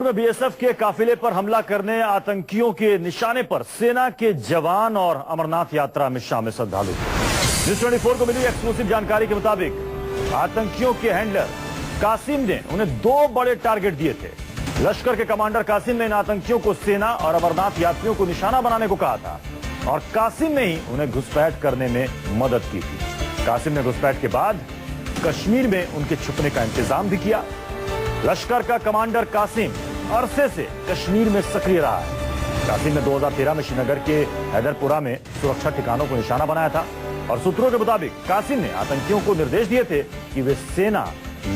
में बीएसएफ के काफिले पर हमला करने आतंकियों के निशाने पर सेना के जवान और अमरनाथ यात्रा में शामिल श्रद्धालु। न्यूज़ 24 को मिली एक्सक्लूसिव जानकारी के मुताबिक आतंकियों के हैंडलर कासिम ने उन्हें 2 बड़े टारगेट दिए थे। लश्कर के कमांडर कासिम ने इन आतंकियों को सेना और अमरनाथ यात्रियों को निशाना बनाने को कहा था और कासिम ने ही उन्हें घुसपैठ करने में मदद की थी। कासिम ने घुसपैठ के बाद कश्मीर में उनके छुपने का इंतजाम भी किया। लश्कर का कमांडर कासिम अरसे से कश्मीर में सक्रिय रहा है। कासिम ने 2013 में श्रीनगर के हैदरपुरा में सुरक्षा ठिकानों को निशाना बनाया था और सूत्रों के मुताबिक कासिम ने आतंकियों को निर्देश दिए थे कि वे सेना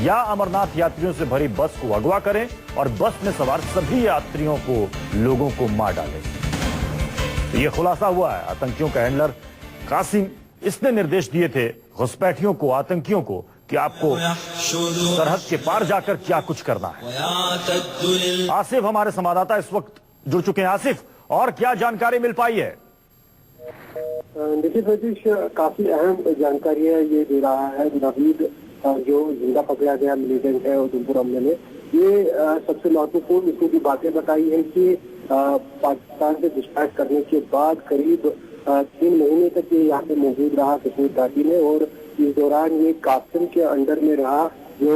या अमरनाथ यात्रियों से भरी बस को अगवा करें और बस में सवार सभी यात्रियों को लोगों को मार डालें। यह खुलासा हुआ है आतंकियों का हैंडलर कासिम, इसने निर्देश दिए थे घुसपैठियों को, आतंकियों को कि आपको सरहद के पार जाकर क्या कुछ करना है। आसिफ हमारे संवाददाता इस वक्त जुड़ चुके हैं। आसिफ, और क्या जानकारी मिल पाई है? देखिए सतीश, काफी अहम जानकारी है ये दे रहा है नवीद, जो जिंदा पकड़ा गया मिलिटेंट है उधमपुर हमले में। ये सबसे महत्वपूर्ण इसमें की बातें बताई है कि पाकिस्तान से घुसपैठ करने के बाद करीब 3 महीने तक ये यहाँ पे मौजूद रहा कश्मीर घाटी में और इस दौरान ये कासिम के अंडर में रहा, जो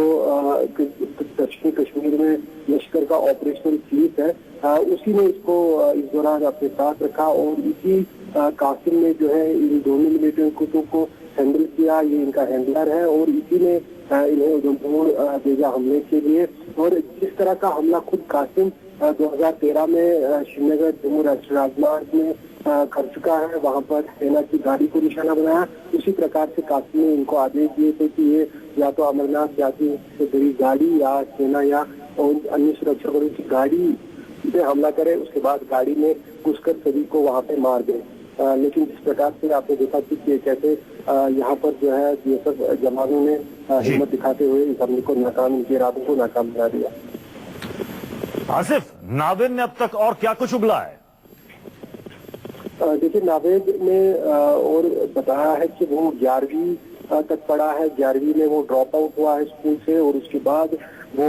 दक्षिणी कश्मीर में लश्कर का ऑपरेशनल चीफ है। उसी ने इसको इस दौरान अपने साथ रखा और इसी कासिम ने जो है इन दोनों मिलिटेंटों को हैंडल किया। ये इनका हैंडलर है और इसी ने इन्हें उधमपुर भेजा हमले के लिए। और जिस तरह का हमला खुद कासिम 2013 में श्रीनगर जम्मू राष्ट्रीय राजमार्ग में कर चुका है, वहां पर सेना की गाड़ी को निशाना बनाया, उसी प्रकार से कासिम ने इनको आदेश दिए थे कि ये या तो अमरनाथ यात्री से भरी गाड़ी या सेना या अन्य सुरक्षा बलों की गाड़ी पे हमला करे, उसके बाद गाड़ी में घुसकर सभी को वहां पे मार दे। लेकिन जिस प्रकार से आपने देखा कि कैसे यहाँ पर जो है बीएसएफ जवानों ने हिम्मत दिखाते हुए इस हमले को नाकाम, इनके इरादों को नाकाम बना दिया। आसिफ, नावेद ने अब तक और क्या कुछ उगला है? देखिए, नावेद ने और बताया है कि वो 11वीं तक पढ़ा है। 11वीं में वो ड्रॉप आउट हुआ है स्कूल से और उसके बाद वो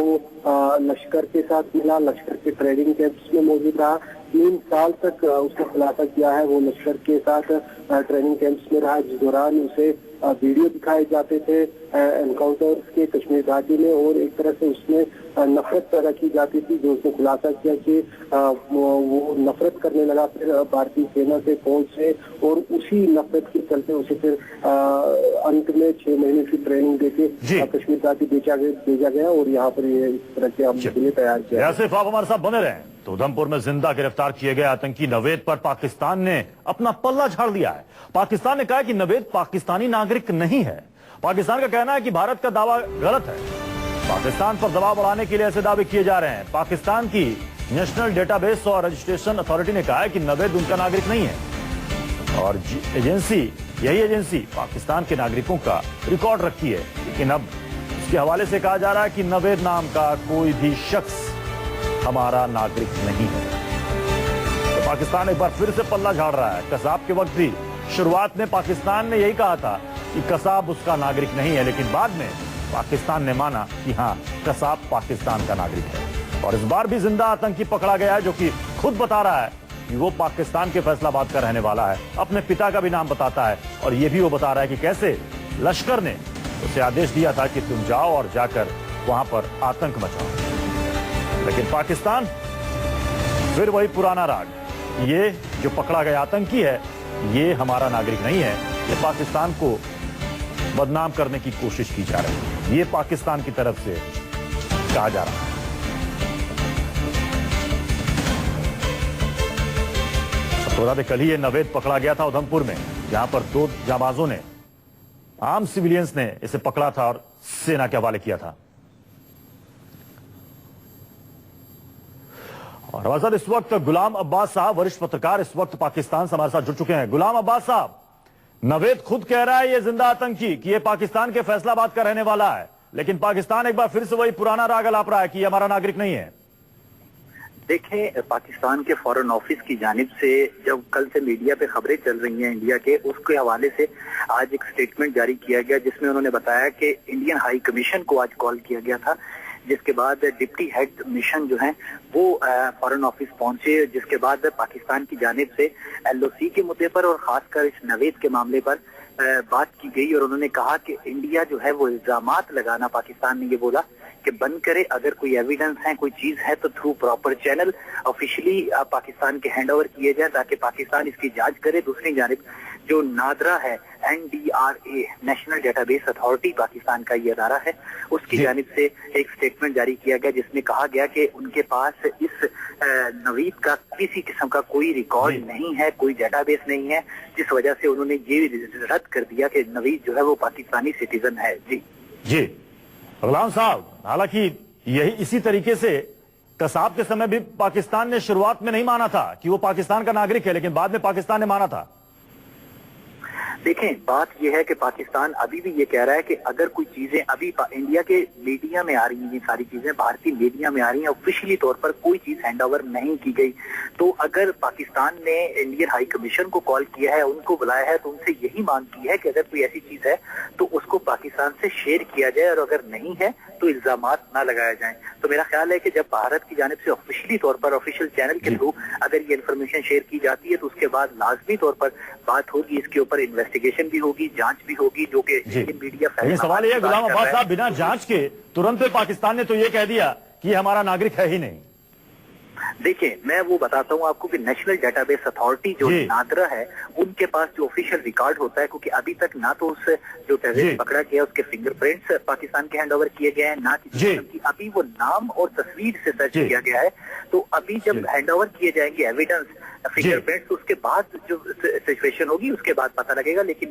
लश्कर के साथ मिला, लश्कर के ट्रेनिंग कैंप्स में मौजूद रहा। 3 साल तक उसने खुलासा किया है वो लश्कर के साथ ट्रेनिंग कैंप्स में रहा, जिस दौरान उसे वीडियो दिखाए जाते थे एनकाउंटर्स के कश्मीर घाटी में और एक तरह से उसमें नफरत पैदा की जाती थी, जो उसने खुलासा किया कि वो नफरत करने लगा फिर भारतीय सेना से, फौज से, और उसी नफरत के चलते उसे फिर अंत में 6 महीने की ट्रेनिंग देके कश्मीर घाटी भेजा गया और यहाँ पर ये इस तरह के हमले के लिए तैयार किया। आसिफ, आप हमारे साथ बने रहें। तो उधमपुर में जिंदा गिरफ्तार किए गए आतंकी नवेद पर पाकिस्तान ने अपना पल्ला झाड़ दिया है। पाकिस्तान ने कहा है कि नवेद पाकिस्तानी नागरिक नहीं है। पाकिस्तान का कहना है कि भारत का दावा गलत है। पाकिस्तान पर दबाव बढ़ाने के लिए ऐसे दावे किए जा रहे हैं। पाकिस्तान की नेशनल डेटाबेस और रजिस्ट्रेशन अथॉरिटी ने कहा है कि नवेद उनका नागरिक नहीं है और यही एजेंसी पाकिस्तान के नागरिकों का रिकॉर्ड रखती है। लेकिन अब इसके हवाले से कहा जा रहा है कि नवेद नाम का कोई भी शख्स हमारा नागरिक नहीं है। तो पाकिस्तान एक बार फिर से पल्ला झाड़ रहा है। कसाब के वक्त भी शुरुआत में पाकिस्तान ने यही कहा था कि कसाब उसका नागरिक नहीं है, लेकिन बाद में पाकिस्तान ने माना कि हाँ, कसाब पाकिस्तान का नागरिक है। और इस बार भी जिंदा आतंकी पकड़ा गया है, जो कि खुद बता रहा है कि वो पाकिस्तान के फैसलाबाद का रहने वाला है। अपने पिता का भी नाम बताता है और ये भी वो बता रहा है कि कैसे लश्कर ने उसे आदेश दिया था कि तुम जाओ और जाकर वहां पर आतंक मचाओ। लेकिन पाकिस्तान फिर वही पुराना राग, ये जो पकड़ा गया आतंकी है ये हमारा नागरिक नहीं है। ये पाकिस्तान को बदनाम करने की कोशिश की जा रही है, ये पाकिस्तान की तरफ से कहा जा रहा है। तो रात कल ही ये नवेद पकड़ा गया था उधमपुर में, जहां पर 2 जाबाजों ने, आम सिविलियंस ने इसे पकड़ा था और सेना के हवाले किया था। और हमारे साथ इस वक्त गुलाम अब्बास साहब, वरिष्ठ पत्रकार, इस वक्त पाकिस्तान से हमारे साथ जुड़ चुके हैं। गुलाम अब्बास साहब, नवेद खुद कह रहा है ये जिंदा आतंकी कि ये पाकिस्तान के फैसलाबाद का रहने वाला है, लेकिन पाकिस्तान एक बार फिर से वही पुराना राग अलाप रहा है कि ये हमारा नागरिक नहीं है। देखें, पाकिस्तान के फॉरेन ऑफिस की जानिब से जब कल से मीडिया पे खबरें चल रही हैं इंडिया के, उसके हवाले से आज एक स्टेटमेंट जारी किया गया जिसमें उन्होंने बताया कि इंडियन हाई कमीशन को आज कॉल किया गया था जिसके बाद डिप्टी हेड मिशन जो है वो फॉरेन ऑफिस पहुंचे, जिसके बाद पाकिस्तान की जानिब से LOC के मुद्दे पर और खासकर इस नवेद के मामले पर बात की गई और उन्होंने कहा कि इंडिया जो है वो इल्जामात लगाना, पाकिस्तान ने ये बोला कि बंद करे, अगर कोई एविडेंस है, कोई चीज है तो through proper channel officially Pakistan के हैंड ओवर किए जाए ताकि पाकिस्तान इसकी जांच करे। दूसरी जानिब जो नादरा है, NDRA national database authority Pakistan का ये अदारा है, उसकी जानिब से एक स्टेटमेंट जारी किया गया जिसमें कहा गया कि उनके पास इस नवीद का किसी किस्म का कोई रिकॉर्ड नहीं है, कोई डेटाबेस नहीं है, जिस वजह से उन्होंने ये रद्द कर दिया कि नवीद जो है वो पाकिस्तानी सिटीजन है। जी गुलाम साहब, हालांकि यही इसी तरीके से कसाब के समय भी पाकिस्तान ने शुरुआत में नहीं माना था कि वो पाकिस्तान का नागरिक है, लेकिन बाद में पाकिस्तान ने माना था। देखें, बात यह है कि पाकिस्तान अभी भी ये कह रहा है कि अगर कोई चीजें अभी इंडिया के मीडिया में आ रही हैं, ये सारी चीजें भारतीय मीडिया में आ रही हैं, ऑफिशियली तौर पर कोई चीज हैंडओवर नहीं की गई, तो अगर पाकिस्तान ने इंडियन हाई कमीशन को कॉल किया है, उनको बुलाया है, तो उनसे यही मांग की है कि अगर कोई ऐसी चीज है तो उसको पाकिस्तान से शेयर किया जाए और अगर नहीं है तो इल्जामात ना लगाए जाएं। तो मेरा ख्याल है कि जब भारत की जानिब से ऑफिशियली तौर पर ऑफिशियल चैनल के थ्रू अगर ये इन्फॉर्मेशन शेयर की जाती है तो उसके बाद लाजमी तौर पर बात होगी, इसके ऊपर इन्वेस्टिगेशन भी होगी, जांच भी होगी, जो कि मीडिया सवाल यह गुलाम अब्बास साहब, बिना जांच के तुरंत पाकिस्तान ने तो ये कह दिया कि ये हमारा नागरिक है ही नहीं। देखिए, मैं वो बताता हूँ आपको कि नेशनल डेटाबेस अथॉरिटी जो नादरा है, उनके पास जो ऑफिशियल रिकॉर्ड होता है, क्योंकि अभी तक ना तो उस जो टेररिस्ट पकड़ा गया उसके फिंगरप्रिंट्स पाकिस्तान के हैंडओवर किए गए हैं, ना किसी की अभी वो नाम और तस्वीर से सर्च किया गया है। तो अभी जब हैंडओवर किए जाएंगे एविडेंस, फिंगरप्रिंट्स, उसके बाद जो सिचुएशन होगी उसके बाद पता लगेगा। लेकिन